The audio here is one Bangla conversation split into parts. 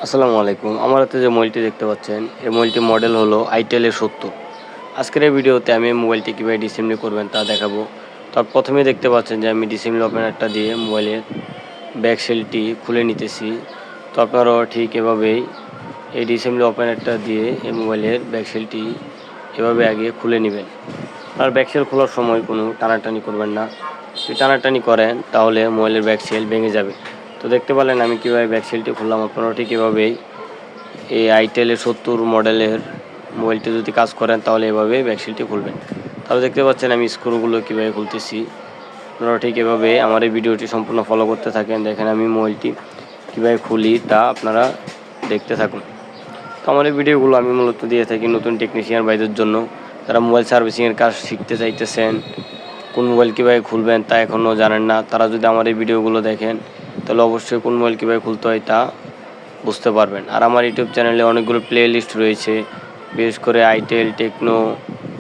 আসসালামু আলাইকুম। আমার হাতে যে মোবাইলটি দেখতে পাচ্ছেন, এই মোবাইলটির মডেল হলো আইটেল A70। আজকের এই ভিডিওতে আমি মোবাইলটি কীভাবে ডিসেম্বলি করবেন তা দেখাবো। তার প্রথমেই দেখতে পাচ্ছেন যে আমি ডিসেম্বলি ওপেনারটা দিয়ে মোবাইলের ব্যাক সেলটি খুলে নিতেছি। তো আপনারাও ঠিক এভাবেই এই ডিসেম্বলি ওপেনারটা দিয়ে এই মোবাইলের ব্যাক সেলটি এভাবে আগে খুলে নেবেন। আর ব্যাক সেল খোলার সময় কোনো টানাটানি করবেন না। যদি টানাটানি করেন তাহলে মোবাইলের ব্যাক সেল ভেঙে যাবে। তো দেখতে পেলেন আমি কীভাবে ব্যাক সেলটি খুললাম। আপনারাও ঠিক এভাবেই এই আইটেল A70 মডেলের মোবাইলটি যদি কাজ করেন তাহলে এভাবে ব্যাক সেলটি খুলবেন। তাহলে দেখতে পাচ্ছেন আমি স্ক্রুগুলো কীভাবে খুলতেছি। আপনারা ঠিক এভাবে আমার এই ভিডিওটি সম্পূর্ণ ফলো করতে থাকেন। দেখেন আমি মোবাইলটি কীভাবে খুলি তা আপনারা দেখতে থাকুন। তো আমার এই ভিডিওগুলো আমি মূলত দিয়ে থাকি নতুন টেকনিশিয়ান ভাইদের জন্য, যারা মোবাইল সার্ভিসিংয়ের কাজ শিখতে চাইতেছেন, কোন মোবাইল কীভাবে খুলবেন তা এখনও জানেন না। তারা যদি আমার এই ভিডিওগুলো দেখেন তাহলে অবশ্যই কোন মোবাইল কীভাবে খুলতে হয় তা বুঝতে পারবেন। আর আমার ইউটিউব চ্যানেলে অনেকগুলো প্লে লিস্ট রয়েছে, বিশেষ করে Itel, Tecno,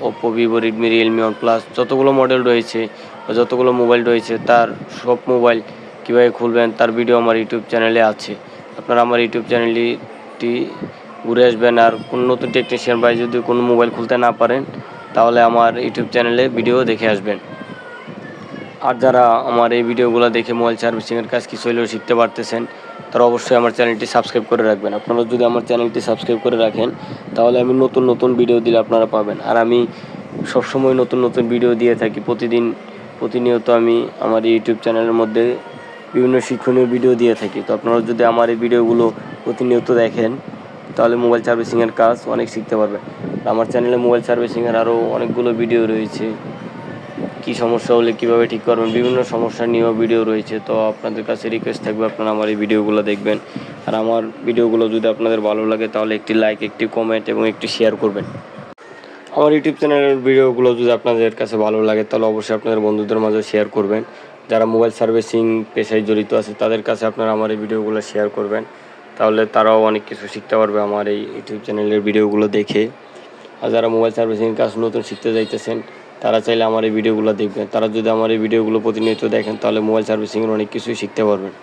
Oppo, Vivo, Redmi, Realme, OnePlus যতগুলো মডেল রয়েছে বা যতগুলো মোবাইল রয়েছে তার সব মোবাইল কীভাবে খুলবেন তার ভিডিও আমার ইউটিউব চ্যানেলে আছে। আপনারা আমার ইউটিউব চ্যানেলটি ঘুরে আসবেন। আর কোনো নতুন টেকনিশিয়ান ভাই যদি কোনো মোবাইল খুলতে না পারেন তাহলে আমার ইউটিউব চ্যানেলে ভিডিও দেখে আসবেন। আর যারা আমার এই ভিডিওগুলো দেখে মোবাইল সার্ভিসিংয়ের কাজ কিছু হলেও শিখতে পারতেছেন তারা অবশ্যই আমার চ্যানেলটি সাবস্ক্রাইব করে রাখবেন। আপনারা যদি আমার চ্যানেলটি সাবস্ক্রাইব করে রাখেন তাহলে আমি নতুন নতুন ভিডিও দিলে আপনারা পাবেন। আর আমি সবসময় নতুন নতুন ভিডিও দিয়ে থাকি প্রতিনিয়ত আমি আমার ইউটিউব চ্যানেলের মধ্যে বিভিন্ন শিক্ষণীয় ভিডিও দিয়ে থাকি। তো আপনারা যদি আমার এই ভিডিওগুলো প্রতিনিয়ত দেখেন তাহলে মোবাইল সার্ভিসিংয়ের কাজ অনেক শিখতে পারবেন। আমার চ্যানেলে মোবাইল সার্ভিসিংয়ের আরও অনেকগুলো ভিডিও রয়েছে, কী সমস্যা হলে কীভাবে ঠিক করবেন, বিভিন্ন সমস্যা নিয়েও ভিডিও রয়েছে। তো আপনাদের কাছে রিকোয়েস্ট থাকবে আপনারা আমার এই ভিডিওগুলো দেখবেন। আর আমার ভিডিওগুলো যদি আপনাদের ভালো লাগে তাহলে একটি লাইক, একটি কমেন্ট এবং একটি শেয়ার করবেন। আমার ইউটিউব চ্যানেলের ভিডিওগুলো যদি আপনাদের কাছে ভালো লাগে তাহলে অবশ্যই আপনাদের বন্ধুদের মাঝে শেয়ার করবেন। যারা মোবাইল সার্ভিসিং পেশায় জড়িত আছে তাদের কাছে আপনারা আমার এই ভিডিওগুলো শেয়ার করবেন, তাহলে তারাও অনেক কিছু শিখতে পারবে আমার এই ইউটিউব চ্যানেলের ভিডিওগুলো দেখে। আর যারা মোবাইল সার্ভিসিং কাজ নতুন শিখতে চাইতেছেন তারা চাইলে আমার এই ভিডিওগুলো দেখবেন। তারা যদি আমার এই ভিডিওগুলো প্রতিনিয়ত দেখেন তাহলে মোবাইল সার্ভিসিংয়ের অনেক কিছুই শিখতে পারবেন।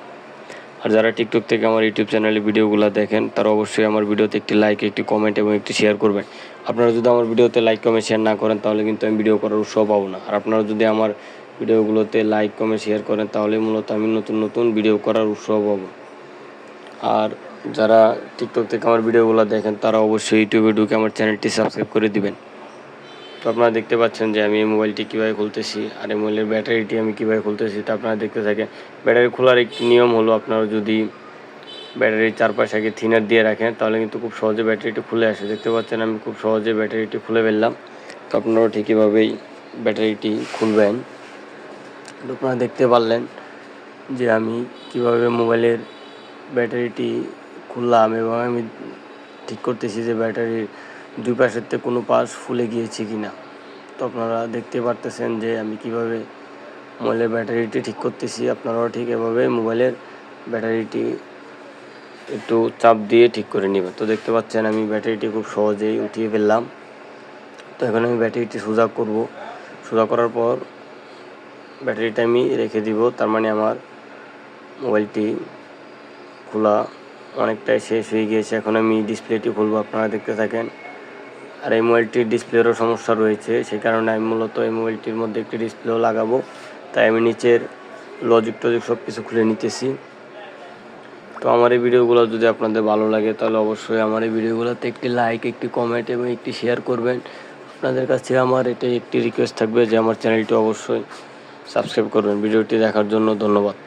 আর যারা টিকটক থেকে আমার ইউটিউব চ্যানেলে ভিডিওগুলো দেখেন তারা অবশ্যই আমার ভিডিওতে একটি লাইক, একটি কমেন্ট এবং একটি শেয়ার করবেন। আপনারা যদি আমার ভিডিওতে লাইক, কমেন্ট, শেয়ার না করেন তাহলে কিন্তু আমি ভিডিও করার উৎসাহ পাবো না। আর আপনারা যদি আমার ভিডিওগুলোতে লাইক, কমেন্ট, শেয়ার করেন তাহলে মূলত আমি নতুন নতুন ভিডিও করার উৎসাহ পাবো। আর যারা টিকটক থেকে আমার ভিডিওগুলো দেখেন তারা অবশ্যই ইউটিউবে ঢুকে আমার চ্যানেলটি সাবস্ক্রাইব করে দিবেন। তো আপনারা দেখতে পাচ্ছেন যে আমি এই মোবাইলটি কীভাবে খুলতেছি আর এই মোবাইলের ব্যাটারিটি আমি কীভাবে খুলতেছি তা আপনারা দেখতে থাকেন। ব্যাটারি খোলার একটি নিয়ম হলো, আপনারা যদি ব্যাটারির চারপাশে আগে থিনার দিয়ে রাখেন তাহলে কিন্তু খুব সহজে ব্যাটারিটি খুলে আসে। দেখতে পাচ্ছেন আমি খুব সহজে ব্যাটারিটি খুলে ফেললাম। তো আপনারাও ঠিক এভাবেই ব্যাটারিটি খুলবেন। আপনারা দেখতে পারলেন যে আমি কীভাবে মোবাইলের ব্যাটারিটি খুললাম এবং আমি ঠিক করতেছি যে ব্যাটারির দুই পাশের থেকে কোনো পাশ ফুলে গিয়েছে কি না। তো আপনারা দেখতে পারতেছেন যে আমি কীভাবে মোবাইলের ব্যাটারিটি ঠিক করতেছি। আপনারাও ঠিক এভাবে মোবাইলের ব্যাটারিটি একটু চাপ দিয়ে ঠিক করে নেবেন। তো দেখতে পাচ্ছেন আমি ব্যাটারিটি খুব সহজেই উঠিয়ে ফেললাম। তো এখন আমি ব্যাটারিটি সোজা করব। সোজা করার পর ব্যাটারিটা আমি রেখে দিব। তার মানে আমার মোবাইলটি খোলা অনেকটাই শেষ হয়ে গিয়েছে। এখন আমি ডিসপ্লেটি খুলব, আপনারা দেখতে থাকেন। আর এই মোবাইলটির ডিসপ্লেরও সমস্যা রয়েছে, সেই কারণে আমি মূলত এই মোবাইলটির মধ্যে একটি ডিসপ্লেও লাগাবো। তাই আমি নিচের লজিক টজিক সব কিছু খুলে নিতেছি। তো আমার এই ভিডিওগুলো যদি আপনাদের ভালো লাগে তাহলে অবশ্যই আমার এই ভিডিওগুলোতে একটি লাইক, একটি কমেন্ট এবং একটি শেয়ার করবেন। আপনাদের কাছে আমার এটাই একটি রিকোয়েস্ট থাকবে যে আমার চ্যানেলটি অবশ্যই সাবস্ক্রাইব করবেন। ভিডিওটি দেখার জন্য ধন্যবাদ।